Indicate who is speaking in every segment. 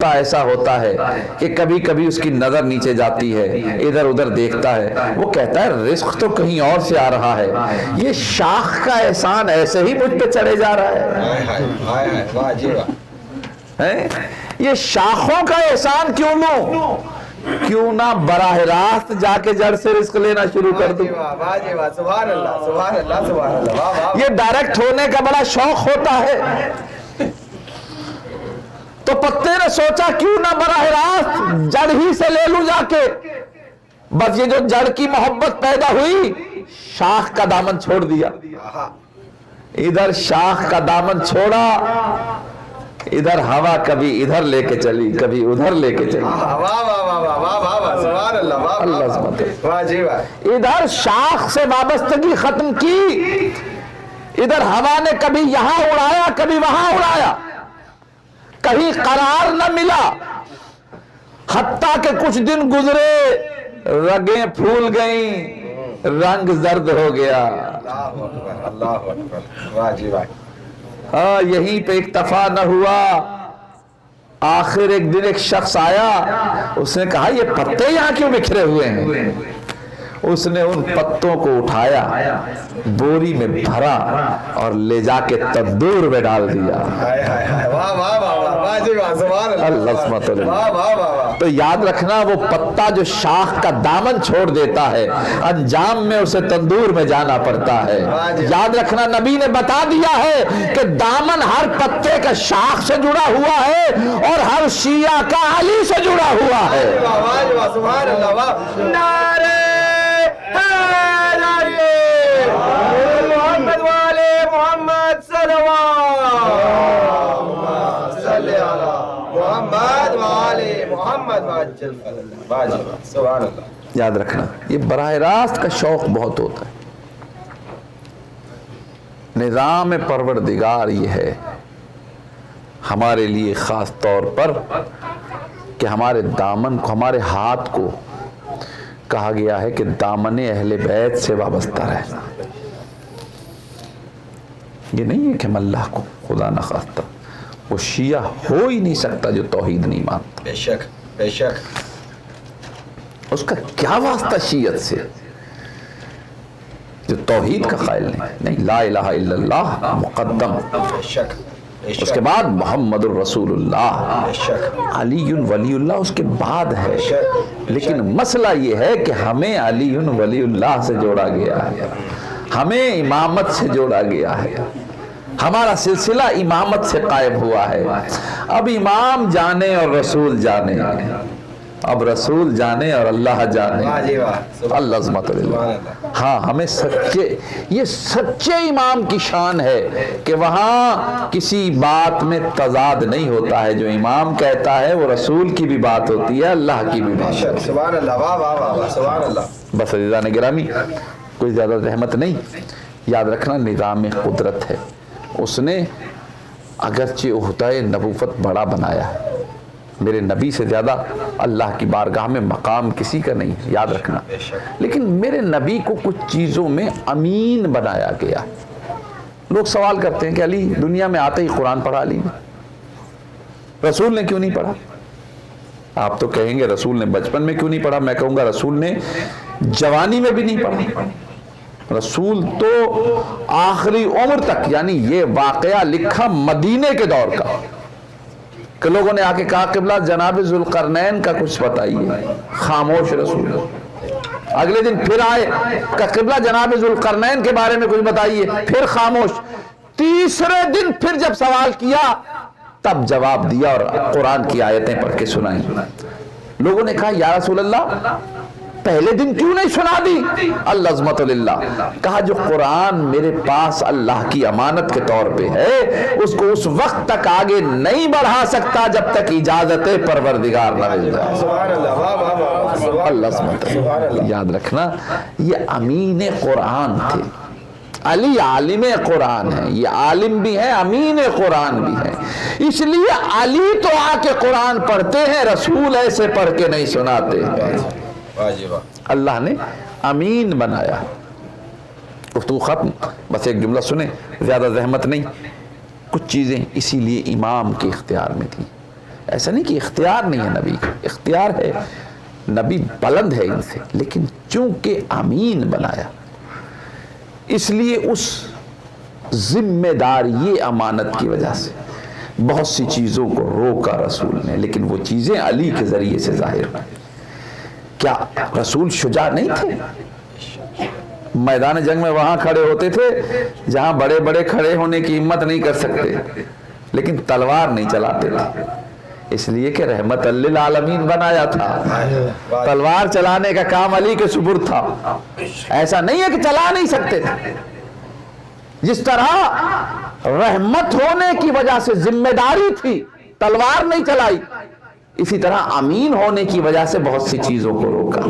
Speaker 1: ایسا ہوتا ہے کہ کبھی کبھی اس کی نظر نیچے جاتی ہے، ادھر ادھر دیکھتا ہے، وہ کہتا ہے رزق تو کہیں اور سے آ رہا ہے، یہ شاخ کا احسان ایسے ہی مجھ پہ چڑھے جا رہا ہے، یہ شاخوں کا احسان کیوں لوں، کیوں نہ براہ راست جا کے جڑ سے رزق لینا شروع کر دوں۔ یہ ڈائریکٹ ہونے کا بڑا شوق ہوتا ہے، تو پتے نے سوچا کیوں نہ براہ راست جڑ ہی سے لے لوں جا کے، بس یہ جو جڑ کی محبت پیدا ہوئی، شاخ کا دامن چھوڑ دیا، ادھر شاخ کا دامن چھوڑا، ادھر ہوا کبھی ادھر لے کے چلی کبھی ادھر لے کے چلی، ادھر شاخ سے وابستگی ختم کی، ادھر ہوا نے کبھی یہاں اڑایا کبھی وہاں اڑایا، کہیں قرار نہ ملا، حتیٰ کہ کچھ دن گزرے، رگیں پھول گئیں، رنگ زرد ہو گیا۔ ہاں یہیں پہ اکتفا نہ ہوا، آخر ایک دن ایک شخص آیا، اس نے کہا یہ پتے یہاں کیوں بکھرے ہوئے ہیں؟ اس نے ان پتوں کو اٹھایا، بوری میں بھرا اور لے جا کے تندور میں ڈال دیا۔ تو یاد رکھنا وہ پتا جو شاخ کا دامن چھوڑ دیتا ہے، انجام میں اسے تندور میں جانا پڑتا ہے۔ یاد رکھنا نبی نے بتا دیا ہے کہ دامن ہر پتے کا شاخ سے جڑا ہوا ہے اور ہر شیعہ کا علی سے جڑا ہوا ہے۔ محمد والے محمد یاد رکھنا یہ براہ راست کا شوق بہت ہوتا ہے۔ نظام پروردگار یہ ہے ہمارے لیے خاص طور پر کہ ہمارے دامن کو، ہمارے ہاتھ کو کہا گیا ہے کہ دامن اہل بیت سے وابستہ رہنا۔ یہ نہیں ہے کہ ہم اللہ کو خدا نخواستہ، وہ شیعہ ہو ہی نہیں سکتا جو توحید نہیں مانتا۔
Speaker 2: بے شک بے شک،
Speaker 1: اس کا کیا واسطہ شیعت سے جو توحید کا قائل نہیں، لا الہ الا اللہ مقدم،
Speaker 2: بے شک
Speaker 1: اس کے بعد محمد الرسول اللہ، علی ولی اللہ اس کے بعد ہے۔ لیکن مسئلہ یہ ہے کہ ہمیں علی ولی اللہ سے جوڑا گیا ہے، ہمیں امامت سے جوڑا گیا ہے، ہمارا سلسلہ امامت سے قائم ہوا ہے۔ اب امام جانے اور رسول جانے، اب رسول جانے اور اللہ جانے، اللہ عظمت اللہ۔ ہاں ہمیں سچے، یہ سچے امام کی شان ہے کہ وہاں کسی بات میں تضاد نہیں ہوتا ہے، جو امام کہتا ہے وہ رسول کی بھی بات ہوتی ہے، اللہ کی بھی بات ہوتی ہے۔
Speaker 2: سبحان اللہ، واہ واہ واہ، سبحان اللہ۔
Speaker 1: بس عزیزان گرامی، کوئی زیادہ زحمت نہیں، یاد رکھنا نظام قدرت ہے، اس نے اگرچہ عہدہ نبوت بڑا بنایا ہے، میرے نبی سے زیادہ اللہ کی بارگاہ میں مقام کسی کا نہیں، یاد رکھنا، لیکن میرے نبی کو کچھ چیزوں میں امین بنایا گیا۔ لوگ سوال کرتے ہیں کہ علی دنیا میں آتے ہی قرآن پڑھا علی نے، رسول نے کیوں نہیں پڑھا؟ آپ تو کہیں گے رسول نے بچپن میں کیوں نہیں پڑھا، میں کہوں گا رسول نے جوانی میں بھی نہیں پڑھا، رسول تو آخری عمر تک، یعنی یہ واقعہ لکھا مدینے کے دور کا کہ لوگوں نے آ کے کہا قبلہ جناب ذوالقرنین کا کچھ بتائیے، خاموش رسول۔ اگلے دن پھر آئے کہ قبلہ جناب ذوالقرنین کے بارے میں کچھ بتائیے، پھر خاموش۔ تیسرے دن پھر جب سوال کیا تب جواب دیا اور قرآن کی آیتیں پڑھ کے سنائیں۔ لوگوں نے کہا یا رسول اللہ پہلے دن کیوں نہیں سنا دی؟ اللہ عظمت للہ، کہا جو قرآن میرے پاس اللہ کی امانت کے طور پہ ہے، اس کو اس وقت تک آگے نہیں بڑھا سکتا جب تک اجازت پروردگار نہ مل جائے۔
Speaker 2: سبحان اللہ، واہ واہ واہ،
Speaker 1: اللہ عظمت للہ۔ یاد رکھنا یہ امین قرآن تھے، علی عالم قرآن ہے، یہ عالم بھی ہے امین قرآن بھی ہے، اس لیے علی تو آ کے قرآن پڑھتے ہیں، رسول ایسے پڑھ کے نہیں سناتے ہیں۔ اللہ نے امین بنایا۔ گفتگو ختم، بس ایک جملہ سنیں، زیادہ زحمت نہیں۔ کچھ چیزیں اسی لیے امام کے اختیار میں تھی ایسا نہیں کہ اختیار نہیں ہے نبی کا، اختیار ہے، نبی بلند ہے ان سے، لیکن چونکہ امین بنایا اس لیے اس ذمہ دار یہ امانت کی وجہ سے بہت سی چیزوں کو روکا رسول نے، لیکن وہ چیزیں علی کے ذریعے سے ظاہر ہوئی۔ کیا رسول شجاع نہیں تھے؟ میدان جنگ میں وہاں کھڑے ہوتے تھے جہاں بڑے بڑے کھڑے ہونے کی ہمت نہیں کر سکتے، لیکن تلوار نہیں چلاتے تھے، اس لیے کہ رحمت للعالمین بنایا تھا، تلوار چلانے کا کام علی کے سپرد تھا۔ ایسا نہیں ہے کہ چلا نہیں سکتے تھے، جس طرح رحمت ہونے کی وجہ سے ذمہ داری تھی، تلوار نہیں چلائی، اسی طرح امین ہونے کی وجہ سے بہت سی چیزوں کو روکا۔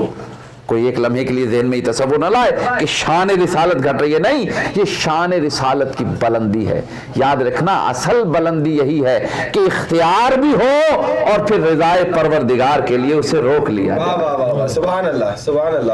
Speaker 1: کوئی ایک لمحے کے لیے ذہن میں یہ تصور نہ لائے کہ شان رسالت گھٹ رہی ہے، نہیں، یہ شان رسالت کی بلندی ہے۔ یاد رکھنا اصل بلندی یہی ہے کہ اختیار بھی ہو اور پھر رضائے پروردگار کے لیے اسے روک لیا جائے۔
Speaker 2: واہ واہ واہ، سبحان اللہ، سبحان اللہ۔